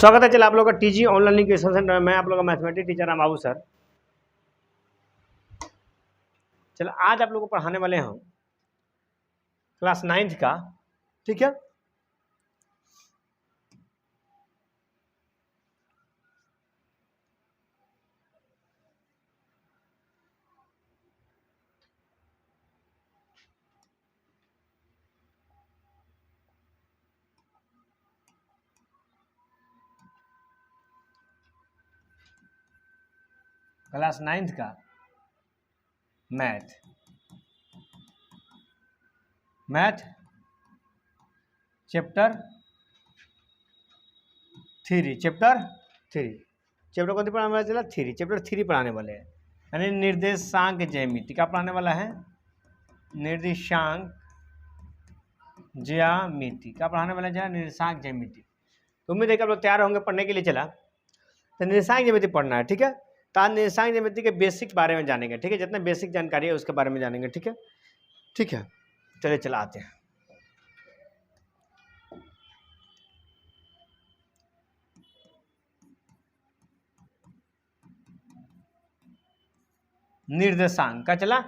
स्वागत है चला आप लोग का टीजी ऑनलाइन एजुकेशन सेंटर में। मैं आप लोग का मैथमेटिक्स टीचर राम बाबू सर। चलो आज आप लोग को पढ़ाने वाले हैं हम क्लास 9th का, ठीक है। क्लास 9th का मैथ चैप्टर 3 चैप्टर कौन सी पढ़ाने वाला चला 3 चैप्टर 3 पढ़ाने वाले हैं, यानी निर्देशांक ज्यामिति का पढ़ाने वाला है। निर्देशांक ज्यामिति का पढ़ाने वाला है, निर्देशांक ज्यामिति। तो उम्मीद है कि आप लोग तैयार होंगे पढ़ने के लिए। चला तो निर्देशांक ज्यामिति पढ़ना है, ठीक है। तो आज निर्देशांक ज्यामिति के बेसिक बारे में जानेंगे, ठीक है। जितना बेसिक जानकारी है उसके बारे में जानेंगे, ठीक है। ठीक है, चलिए चला आते हैं। निर्देशांक का चला,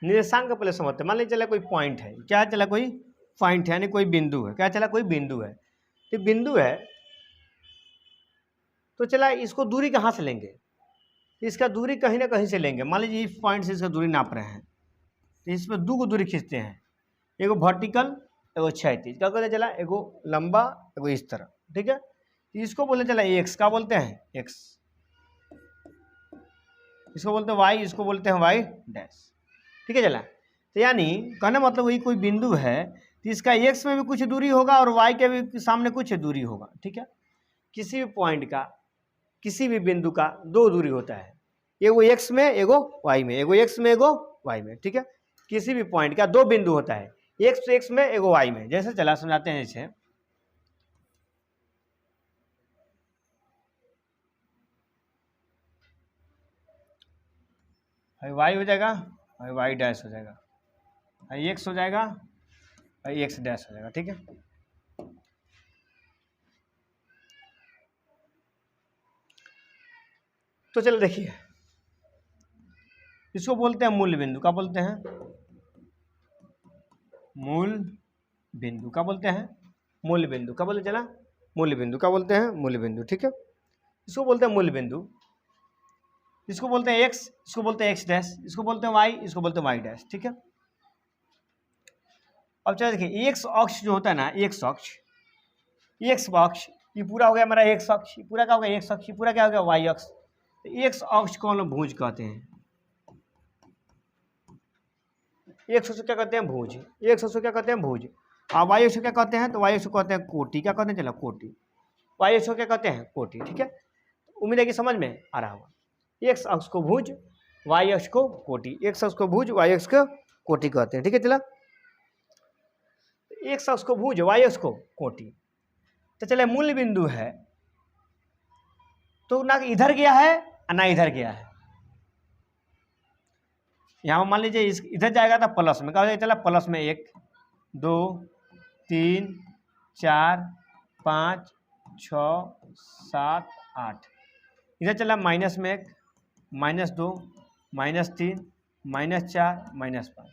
निर्देशांक का पहले समझते हैं। मान लीजिए चला कोई पॉइंट है, क्या चला कोई पॉइंट है, यानी कोई बिंदु है। क्या चला कोई बिंदु है, तो बिंदु है तो चला इसको दूरी कहाँ से लेंगे, इसका दूरी कहीं ना कहीं से लेंगे। मान लीजिए इस पॉइंट से इसका दूरी नाप रहे हैं, तो इसमें दो को दूरी खींचते हैं, एगो वर्टिकल एगो क्षैतिज। क्या कहते चला, एगो लंबा एगो इस तरह, ठीक है। इसको बोलते चला एक्स, का बोलते हैं एक्स, इसको बोलते हैं वाई, इसको बोलते हैं वाई डैश, ठीक है चला। तो यानी कहने मतलब वही कोई बिंदु है तो इसका एक्स में भी कुछ दूरी होगा और वाई के भी सामने कुछ दूरी होगा, ठीक है। किसी भी पॉइंट का, किसी भी बिंदु का दो दूरी होता है, एगो एक्स में एगो वाई में, एगो एक्स में एगो वाई में, ठीक है। किसी भी पॉइंट का दो बिंदु होता है, एक्स में एगो वाई में। जैसे चला समझाते हैं, जैसे वाई हो जाएगा और वाई डैश हो जाएगा, एक्स हो जाएगा और एक्स डैश हो जाएगा, ठीक है। तो चलो देखिए, इसको बोलते हैं मूल बिंदु। का बोलते हैं मूल बिंदु, का बोलते हैं मूल बिंदु। का बोलते चला मूल बिंदु, का बोलते हैं मूल बिंदु, ठीक है। इसको बोलते हैं मूल बिंदु, इसको बोलते हैं एक्स, इसको बोलते हैं एक्स डैश, इसको बोलते हैं वाई, इसको बोलते हैं वाई डैश, ठीक है। अब चलो देखिए, एक्स अक्ष जो होता है ना, एक्स अक्ष, एक्स अक्ष ये पूरा हो गया हमारा एक्स अक्ष, पूरा क्या हो गया एक्स अक्ष, पूरा क्या हो गया वाई अक्ष। एक्स अक्ष को हम लोग भुज कहते हैं, एक्स अक्ष क्या कहते हैं भुज, एक्स अक्ष क्या कहते हैं भुज। और वाई अक्ष क्या कहते हैं, तो वाई अक्ष कहते हैं कोटि। क्या कहते हैं चला कोटि, वाई अक्ष क्या कहते हैं कोटि, ठीक है। उम्मीद है कि समझ में आ रहा होगा। एक्स अक्ष को भुज, वाई अक्ष को कोटि, एक्स अक्ष को भुज वाई अक्ष को कोटि कहते हैं, ठीक है चला। एक्स अक्ष को भुज वाई अक्ष को कोटि। तो चले मूल बिंदु है तो ना इधर गया है ना इधर गया है। यहाँ मान लीजिए इधर जाएगा तो प्लस में, क्या चला प्लस में 1 2 3 4 5 6 7 8, इधर चला माइनस में 1 -2 -3 -4 -5,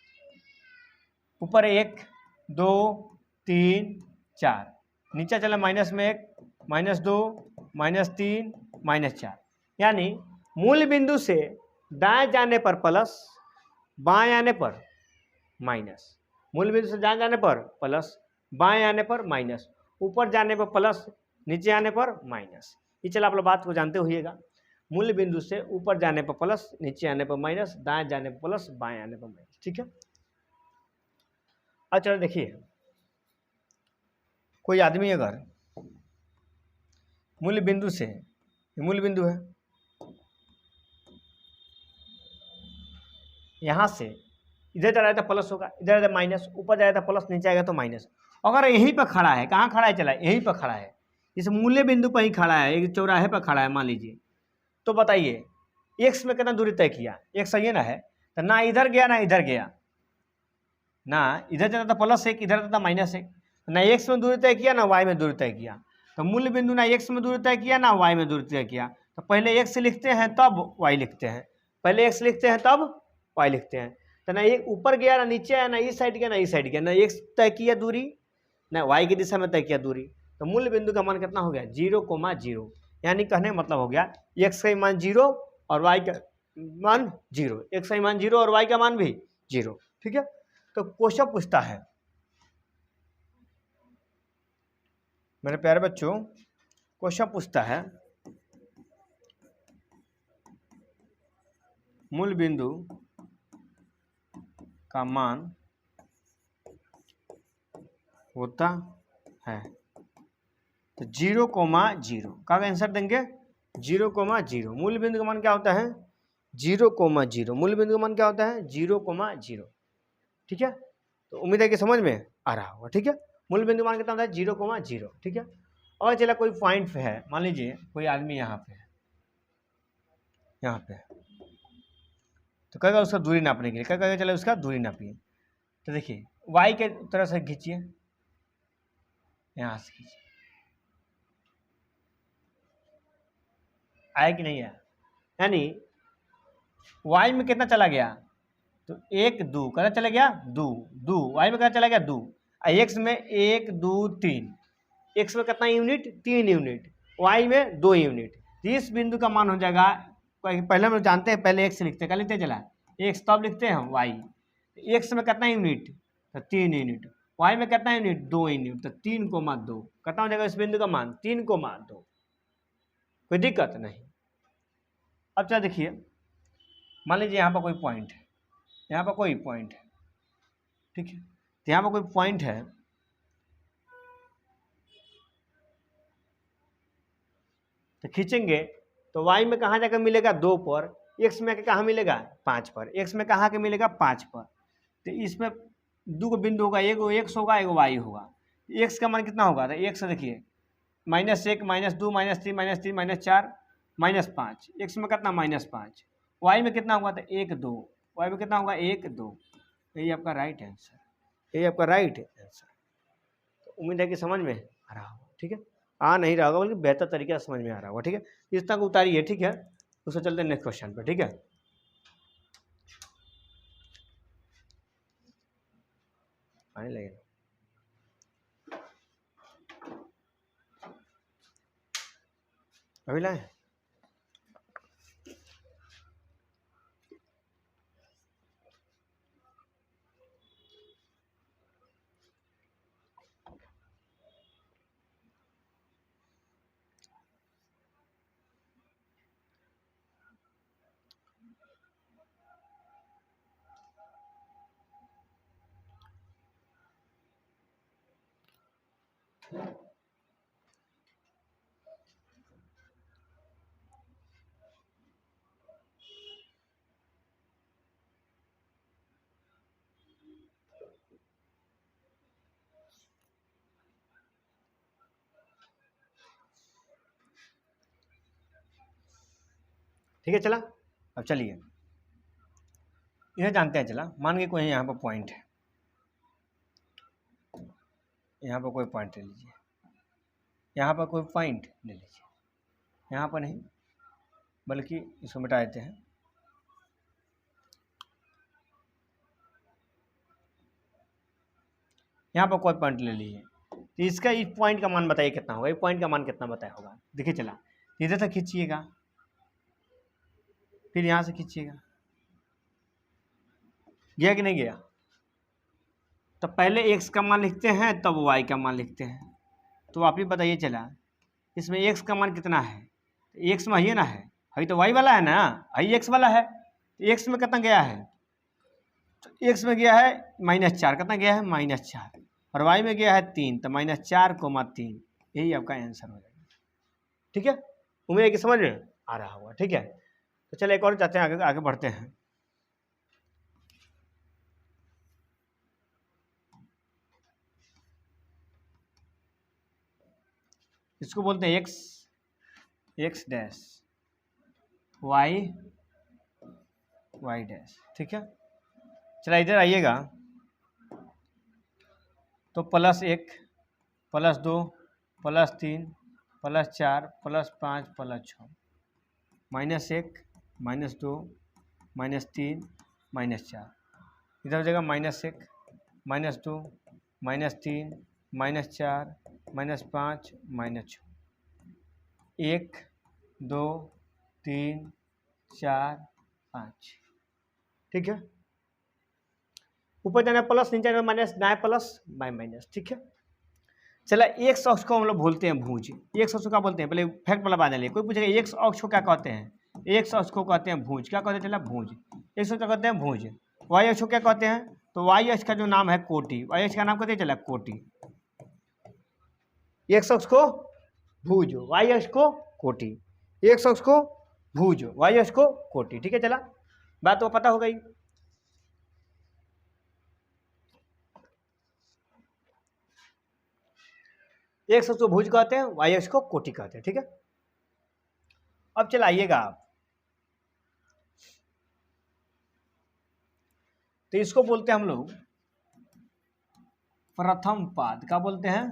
ऊपर 1 2 3 4, नीचे चला माइनस में 1 -2 -3 -4। यानी मूल बिंदु से दाएं जाने पर प्लस, बाएं आने पर माइनस। मूल बिंदु से दाएं जाने पर प्लस, बाएं आने पर माइनस, ऊपर जाने पर प्लस, नीचे आने पर माइनस। ये चला आप लोग बात को जानते होइएगा। मूल बिंदु से ऊपर जाने पर प्लस, नीचे आने पर माइनस, दाएं जाने पर प्लस, बाएं आने पर माइनस, ठीक है। अब चलो देखिए, कोई आदमी अगर मूल बिंदु से, मूल बिंदु है, यहां से इधर जा रहा है तो प्लस होगा, इधर जाए माइनस, ऊपर जाएगा तो प्लस, नीचे आएगा तो माइनस। अगर यहीं पर खड़ा है, कहाँ खड़ा है चला यहीं पर खड़ा है, इस मूल्य बिंदु पर ही खड़ा है, एक चौराहे पर खड़ा है मान लीजिए, तो बताइए एक्स में कितना दूरी तय किया, एक्स सही है ना है, तो ना इधर गया ना इधर गया, ना इधर जाता था प्लस 1 इधर जाता था -1, ना एक्स में दूरी तय किया ना वाई में दूरी तय किया। तो मूल बिंदु ना x में दूरी तय किया ना y में दूरी तय किया, तो पहले x लिखते हैं तब y लिखते हैं, पहले x लिखते हैं तब y लिखते हैं। तो ना एक ऊपर गया ना नीचे आया, ना इस साइड गया ना इस साइड गया, ना x तय किया दूरी ना y की दिशा में तय किया दूरी। तो मूल बिंदु का मान कितना हो गया 0,0, यानी कहने का मतलब हो गया x का मान 0 और y का मान 0, x का मान 0 और y का मान भी 0। ठीक है, तो क्वेश्चन पूछता है मेरे प्यारे बच्चों, क्वेश्चन पूछता है मूल बिंदु का मान होता है तो 0,0 का आंसर देंगे 0,0। मूल बिंदु का मान क्या होता है 0,0। मूल बिंदु का मान क्या होता है 0,0। ठीक है, तो उम्मीद है कि समझ में आ रहा होगा। ठीक है, मूल बिंदु मान कितना होता है 0,0। ठीक है, और चला कोई पॉइंट पे है, मान लीजिए कोई आदमी यहाँ पे है, यहाँ पे तो कहेगा उसका दूरी नापने के लिए, क्या कहेगा चलो उसका दूरी नापिए। तो देखिए y के तरह से खींचिए, यहाँ से खींचिए, आया कि नहीं आया, यानी y में कितना चला गया तो 1 2 कितना चला गया 2 2, y में कितना चला गया 2, x में 1 2 3, x में कितना यूनिट 3 यूनिट, y में 2 यूनिट। इस बिंदु का मान हो जाएगा, पहले हम जानते हैं पहले x लिखते हैं, क्या लिखते चला x तब लिखते हैं y, x में कितना यूनिट तो 3 यूनिट, y में कितना यूनिट 2 यूनिट, तो 3,2 कितना हो जाएगा इस बिंदु का मान 3,2। कोई दिक्कत नहीं। अब चलो देखिए, मान लीजिए यहाँ पर कोई पॉइंट है, यहाँ पर कोई पॉइंट है, ठीक है, तो यहाँ पर कोई पॉइंट है, तो खींचेंगे तो y में कहाँ जाकर मिलेगा 2 पर, x में कहाँ मिलेगा 5 पर, x में कहाँ के मिलेगा 5 पर। तो इसमें दो को बिंदु होगा, एगो x होगा एगो y होगा। x का मान कितना होगा तो x देखिए -1 -2 -3 -3 -4 -5, x में कितना -5, y में कितना होगा तो 1 2, y में कितना होगा 1 2। यही आपका राइट आंसर, यही आपका राइट आंसर। तो उम्मीद है कि समझ में आ रहा होगा। ठीक है, आ नहीं रहा होगा बल्कि बेहतर तरीके से समझ में आ रहा होगा। ठीक है, इस तक उतारिए। ठीक है, उससे चलते हैं नेक्स्ट क्वेश्चन पे। ठीक है, आने लगेगा अभी लाए। ठीक है, चला। अब चलिए इन्हें जानते हैं। चला, मान के कोई यहाँ पर पॉइंट है, यहाँ पर कोई पॉइंट ले लीजिए, यहाँ पर कोई पॉइंट ले लीजिए, यहाँ पर नहीं बल्कि इसको मिटा देते हैं। यहाँ पर कोई पॉइंट ले लीजिए, तो इसका इस पॉइंट का मान बताइए कितना होगा, इस पॉइंट का मान कितना बताया होगा। देखिए चला, इधर से खींचिएगा, फिर यहाँ से खींचिएगा, गया कि नहीं गया। तो पहले x का मान लिखते हैं तब y का मान लिखते हैं। तो आप ही बताइए चला, इसमें x का मान कितना है, x में है ना, है अभी तो y वाला है ना, अभी x वाला है, x में कितना गया है तो x में गया है -4, कितना गया है -4, और y में गया है 3, तो -4,3। यही आपका आंसर हो जाएगा। ठीक है, उम्मीद है कि समझ में आ रहा होगा। ठीक है, तो चलिए एक और जाते हैं, आगे आगे बढ़ते हैं। इसको बोलते हैं x डैश y डैश। ठीक है, चला इधर आइएगा, तो +1 +2 +3 +4 +5 +6 -1 -2 -3 -4, इधर हो जाएगा -1 -2 -3 -4 -5 -6, 1 2 3 4 5, ठीक है। ऊपर जाना प्लस, नीचे जाना माइनस, दाएं प्लस बाएं माइनस, ठीक है। चला एक्स अक्ष को हम लोग बोलते हैं भुज। एक्स अक्ष को क्या बोलते हैं, पहले फैक्ट वाला बात लिया। कोई पूछेगा एक्स अक्ष को क्या कहते हैं, एक्स अक्ष को कहते हैं भुज। क्या कहते हैं, चला भुज। एक्स अक्ष क्या कहते हैं, भुज। वाई अक्ष को क्या कहते हैं, तो वाई अक्ष का जो नाम है कोटि, वाई अक्ष का नाम कहते हैं चला कोटि। एक्स अक्ष को भुज, वाई अक्ष को कोटि। एक्स अक्ष को भुज, वाई अक्ष को कोटि, ठीक है। चला बात तो पता हो गई। एक्स अक्ष को भुज कहते हैं, वाई अक्ष को कोटि कहते हैं, ठीक है। अब चलाइएगा आप, तो इसको बोलते हैं हम लोग प्रथम पाद। क्या बोलते हैं,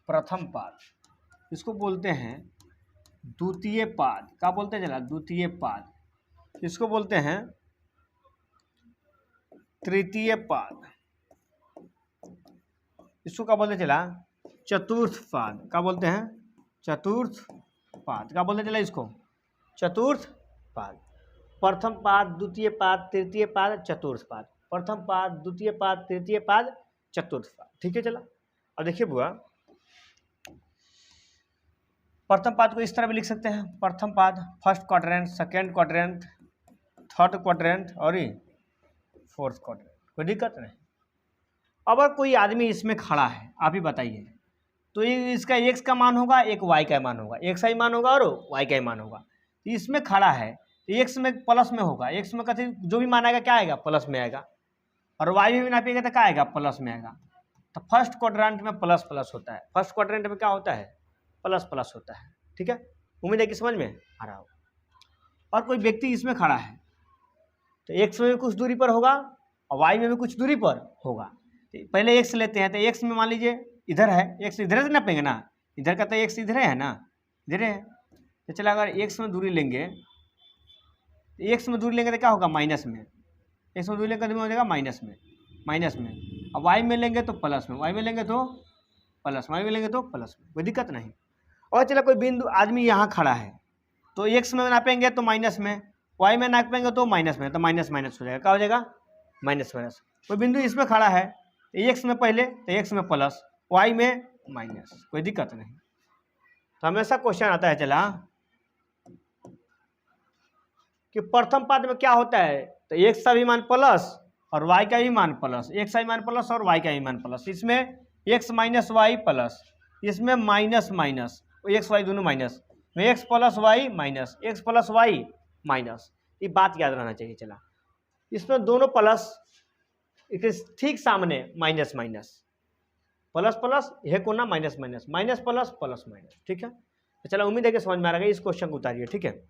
प्रथम पाद। इसको बोलते हैं द्वितीय पाद। क्या बोलते हैं चला, द्वितीय पाद। इसको बोलते हैं तृतीय पाद। इसको क्या बोलते चला, चतुर्थ पाद। क्या बोलते हैं, चतुर्थ पाद। क्या बोलते चला इसको, चतुर्थ पाद। प्रथम पाद, द्वितीय पाद, तृतीय पाद, चतुर्थ पाद। प्रथम पाद, द्वितीय पाद, तृतीय पाद, चतुर्थ पाद, ठीक है। चला अब देखिए बुआ, प्रथम पाद को इस तरह भी लिख सकते हैं। प्रथम पाद first quadrant, second quadrant, third quadrant और फोर्थ क्वाड्रेंट, कोई दिक्कत नहीं। अगर कोई आदमी इसमें खड़ा है, आप ही बताइए, तो इसका एक्स का मान होगा, एक वाई का मान होगा, एक्स का ही मान होगा और वाई का ही मान होगा। इसमें खड़ा है तो एक्स में प्लस में होगा, एक्स में कहते जो भी मान आएगा क्या आएगा, प्लस में आएगा। और वाई में नापिएगा तो क्या आएगा, प्लस में आएगा। तो फर्स्ट क्वाड्रेंट में प्लस प्लस होता है, फर्स्ट क्वाड्रेंट में क्या होता है, प्लस प्लस होता है, ठीक है। उम्मीद है कि समझ में आ रहा हो। और कोई व्यक्ति इसमें खड़ा है तो एक्स में भी कुछ दूरी पर होगा और वाई में भी कुछ दूरी पर होगा। तो पहले एक्स लेते हैं, तो एक्स में मान लीजिए इधर है, एक्स इधर से नापेंगे ना, इधर का तो एक्स इधर है ना, इधर है। तो चला अगर एक्स में दूरी लेंगे, तो एक्स में दूरी लेंगे तो क्या होगा, माइनस में। एक्स में दूरी लेंगे तो हो जाएगा माइनस में, माइनस में। अब वाई में लेंगे तो प्लस में, वाई में लेंगे तो प्लस, वाई में लेंगे तो प्लस में, कोई दिक्कत नहीं। और चला कोई बिंदु आदमी यहाँ खड़ा है तो एक्स में नापेंगे तो माइनस में, वाई में नापेंगे तो माइनस में, तो माइनस माइनस हो जाएगा, क्या हो जाएगा, माइनस माइनस। कोई बिंदु इसमें खड़ा है तो एक्स में पहले, तो एक्स में प्लस, वाई में माइनस, कोई दिक्कत नहीं। तो हमेशा क्वेश्चन आता है चला कि प्रथम पाद में क्या होता है, तो एक्स का भी मान प्लस और वाई का भी मान प्लस, एक्स का भी मान प्लस और वाई का भी मान प्लस। इसमें एक्स माइनस वाई प्लस, इसमें माइनस माइनस, एक्स वाई दोनों माइनस में, x plus y minus, x plus y minus. ये बात याद रहना चाहिए। चला इसमें दोनों प्लस, ठीक सामने माइनस माइनस, प्लस प्लस, यह कोना minus minus, minus plus, plus minus, ठीक है। तो चला उम्मीद है कि समझ में आ रहा है। इस क्वेश्चन को उतारिए, ठीक है।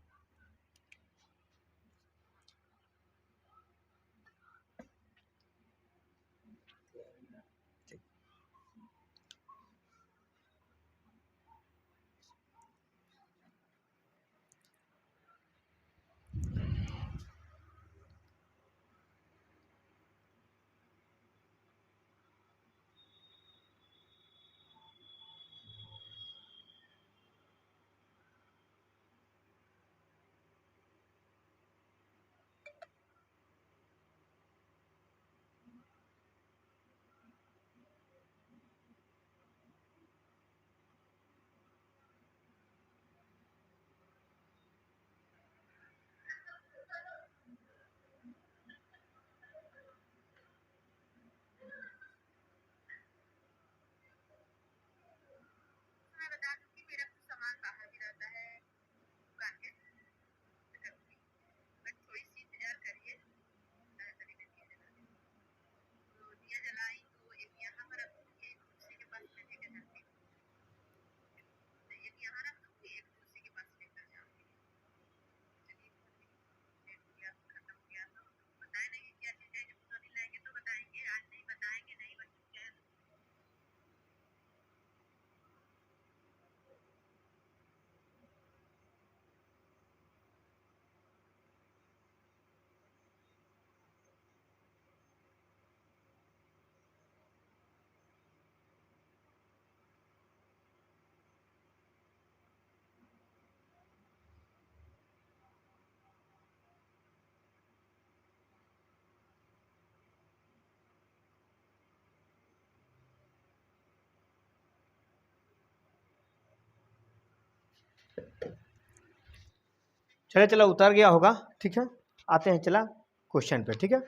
चले चलो उतर गया होगा, ठीक है। आते हैं चला क्वेश्चन पे, ठीक है।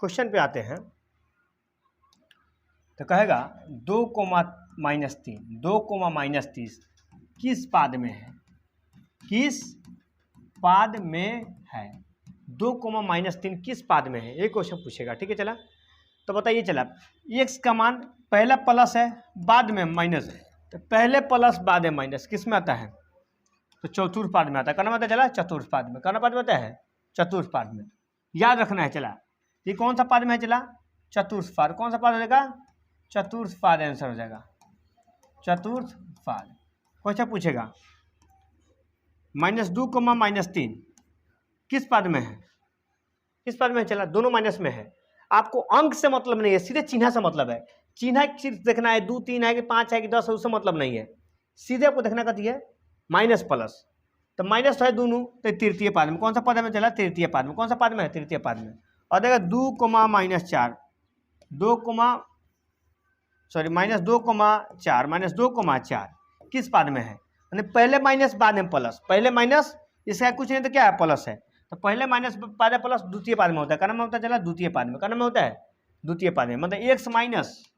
क्वेश्चन पे आते हैं तो कहेगा 2,-3, 2,-30 किस पाद में है, किस पाद में है, 2,-3 किस पाद में है, ये क्वेश्चन पूछेगा, ठीक है। चला तो बताइए, चला x का मान पहला प्लस है बाद में माइनस है, तो पहले प्लस बाद में माइनस किस में आता है, तो चतुर्थ पाद में आता है। कहना मतलब चला चतुर्थ पाद में, कहना पाद में आता है चतुर्थ पाद में, याद रखना है। चला ये कौन सा पाद में है, चला चतुर्थ पाद, कौन सा पाद हो जाएगा, चतुर्थ पाद आंसर हो जाएगा, चतुर्थ पाद। क्वेश्चन पूछेगा -2,-3 किस पाद में है, किस पाद में है, चला दोनों माइनस में है। आपको अंक से मतलब नहीं है, सीधे चिन्ह से मतलब है। चिन्ह सिर्फ देखना है 2, 3 है कि 5 है कि 10 है, उससे मतलब नहीं है। सीधे आपको देखना कहती है माइनस प्लस, तो माइनस तो है दोनों, तो तृतीय पाद में, कौन सा पद में, चला तृतीय पाद में, कौन सा पाद में है, तृतीय पाद में। और देखा 2,-4, 2,4 किस पाद में है, यानी पहले माइनस बाद में प्लस, पहले माइनस इसका कुछ नहीं तो क्या है प्लस है, तो पहले माइनस बाद में प्लस द्वितीय पाद में होता है, कहना में होता है चला द्वितीय पाद में, कहना में होता है द्वितीय पाद में, मतलब x माइनस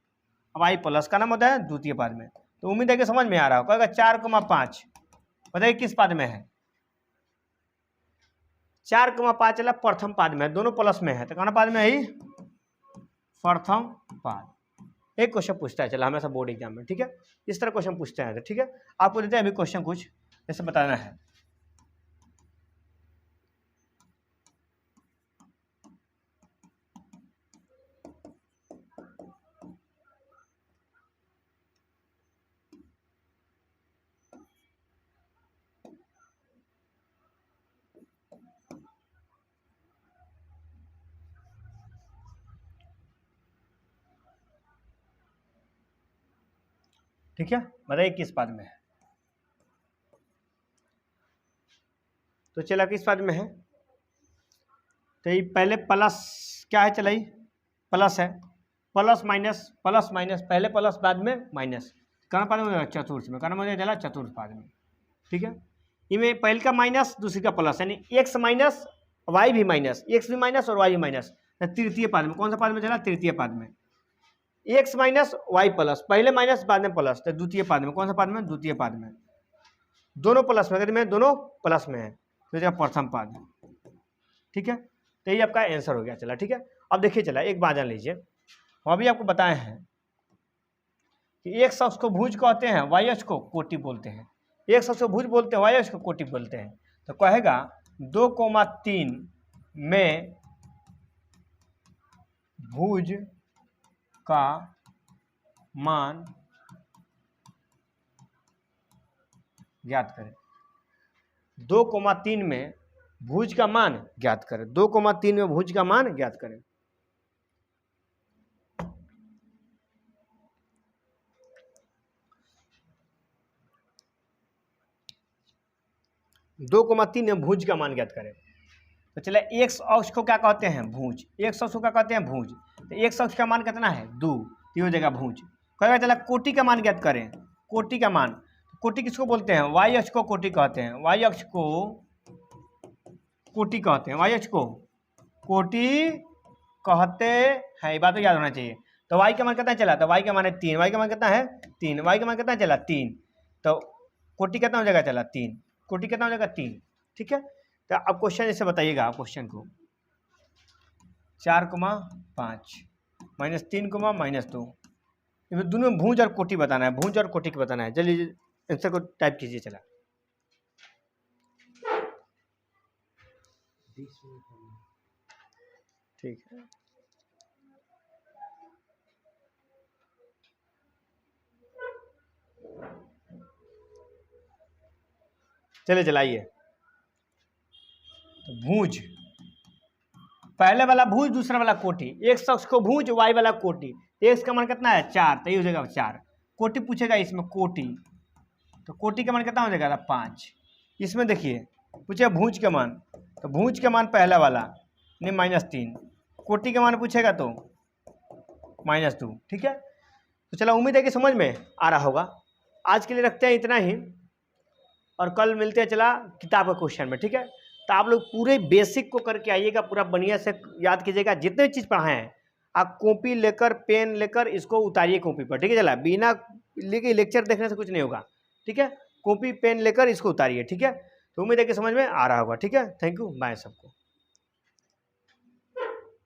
y प्लस का नाम होता है द्वितीय पाद में। तो उम्मीद है कि समझ में आ रहा हो। कहेगा 4,5 बताइए किस पाद में है, 4,5 चला प्रथम पाद में है, दोनों प्लस में है, तो कहना पाद में है ही प्रथम पाद। एक क्वेश्चन पूछता है चला हमेशा बोर्ड एग्जाम में, ठीक है, इस तरह क्वेश्चन पूछते हैं, ठीक है। आपको देते हैं अभी क्वेश्चन कुछ जैसे बताना है। ठीक है, बताइए किस पाद में है। तो चला किस पाद में है, तो ये पहले प्लस क्या है, चला प्लस है, प्लस माइनस पहले प्लस बाद में माइनस, कहना पाद में चतुर्थ में, कहना मुझे चला चतुर्थ पाद में, ठीक है। इनमें पहले का माइनस दूसरी का प्लस, यानी x माइनस वाई भी माइनस, x भी माइनस और y भी माइनस, तृतीय पाद में, कौन सा पाद में चला तृतीय पाद में। x माइनस वाई प्लस, पहले माइनस बाद में प्लस, तो द्वितीय पाद में, कौन सा पाद में, द्वितीय पाद में, दोनों प्लस में, दोनों प्लस में है, तो प्रथम पाद, ठीक है। तो ये आपका आंसर हो गया, चला ठीक है। अब देखिए चला एक बात जान लीजिए, हम अभी आपको बताए हैं कि एक शख्स को भुज कहते हैं, वाई अक्ष को कोटि बोलते हैं, एक शख्स को भुज बोलते हैं, वाई अक्ष को कोटि बोलते हैं। तो कहेगा 2,3 में भुज का मान ज्ञात करें, 2,3 में भुज का मान ज्ञात करें, 2,3 में भुज का मान ज्ञात करें। दो कोमा तीन में भुज का मान ज्ञात करें। तो चले एक अक्ष को क्या कहते हैं, भुज, एक अक्ष को क्या कहते हैं, भुज। तो एक अक्ष का मान कितना है 2, तो हो जाएगा भुज। कहेगा चला कोटि का मान ज्ञात करें, कोटि का मान, कोटि किसको बोलते हैं, वाई अक्ष को कोटि कहते हैं, वाई अक्ष को कोटि कहते हैं, वाई अक्ष को कोटि कहते हैं, ये बात तो याद होना चाहिए। तो वाई का मान कितना चला, तो वाई का मान है 3, वाई का मान कितना है 3, वाई का मान कितना चला 3, तो कोटि कितना हो जाएगा चला 3, कोटि कितना हो जाएगा 3, ठीक है। तो अब क्वेश्चन ऐसे बताइएगा, आप क्वेश्चन को 4,5 माइनस 3,-2, इसमें दोनों में भुज और कोटि बताना है, भुज और कोटि को बताना है। चलिए आंसर को टाइप कीजिए, चला ठीक है। चलिए चलाइए, तो भुज पहले वाला भुज, दूसरा वाला कोटि, एक शख्स को भुज, वाई वाला कोटि, एक्स का मान कितना है 4, तो ये हो जाएगा 4, कोटि पूछेगा इसमें कोटि, तो कोटि का मान कितना हो जाएगा 5। इसमें देखिए पूछेगा भुज का मान, तो भुज का मान पहला वाला नहीं -3, कोटि का मान पूछेगा तो -2, ठीक है। तो चलो उम्मीद है कि समझ में आ रहा होगा। आज के लिए रखते हैं इतना ही, और कल मिलते हैं चला किताब का क्वेश्चन में, ठीक है। तो आप लोग पूरे बेसिक को करके आइएगा, पूरा बढ़िया से याद कीजिएगा, जितने चीज़ पढ़ाए हैं आप कॉपी लेकर पेन लेकर इसको उतारिए कॉपी पर, ठीक है। चला बिना लेके लेक्चर देखने से कुछ नहीं होगा, ठीक है। कॉपी पेन लेकर इसको उतारिए, ठीक है। तो उम्मीद है कि समझ में आ रहा होगा, ठीक है। थैंक यू, बाय सबको।